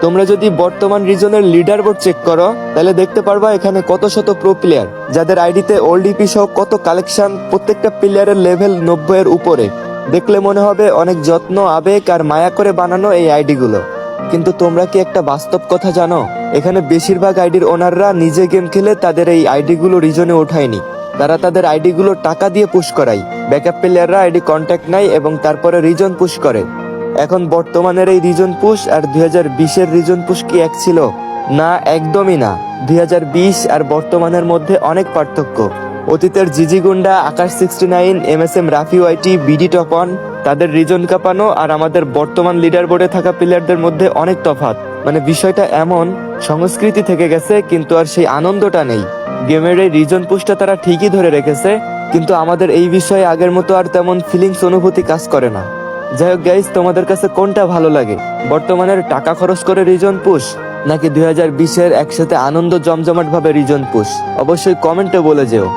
তোমরা যদি বর্তমান রিজনের লিডার বোর্ড চেক করো তাহলে দেখতে পারবা এখানে কত শত প্রো প্লেয়ার, যাদের আইডিতে ওল্ড ইপি সহ কত কালেকশন, প্রত্যেকটা প্লেয়ারের লেভেল 90 এর উপরে। দেখলে মনে হবে অনেক যত্ন, আবেগ আর মায়া করে বানানো এই আইডি গুলো। কিন্তু তোমরা কি একটা বাস্তব কথা জানো? এখানে বেশিরভাগ আইডির ওনাররা নিজে গেম খেলে তাদের এই আইডি গুলো রিজনে ওঠায়নি। তারা তাদের আইডি গুলো টাকা দিয়ে পুশ করায়। ব্যাকআপ প্লেয়াররা আইডি কন্ট্যাক্ট নাই এবং তারপরে রিজন পুশ করে। এখন বর্তমানের এই রিজন পুশ আর 2020-এর রিজন পুশ কি এক ছিল? না, একদমই না। 2020 আর বর্তমানের মধ্যে অনেক পার্থক্য। অতীতের জিজি গুন্ডা, আকাশ 69, MSM রাফি ওয়াইটি, বিডি টপন, তাদের রিজন কাঁপানো আর আমাদের বর্তমান লিডার বোর্ডে থাকা প্লেয়ারদের মধ্যে অনেক তফাৎ। মানে বিষয়টা এমন, সংস্কৃতি থেকে গেছে কিন্তু আর সেই আনন্দটা নেই। গেমের এই রিজন পুশটা তারা ঠিকই ধরে রেখেছে, কিন্তু আমাদের এই বিষয়ে আগের মতো আর তেমন ফিলিংস, অনুভূতি কাজ করে না। যাই হোক গাইস, তোমাদের কাছে কোনটা ভালো লাগে? বর্তমানের টাকা খরচ করে রিজন পুশ, নাকি 2020-এর একসাথে আনন্দ জমজমাট ভাবে রিজন পুশ? অবশ্যই কমেন্টে বলে যেও।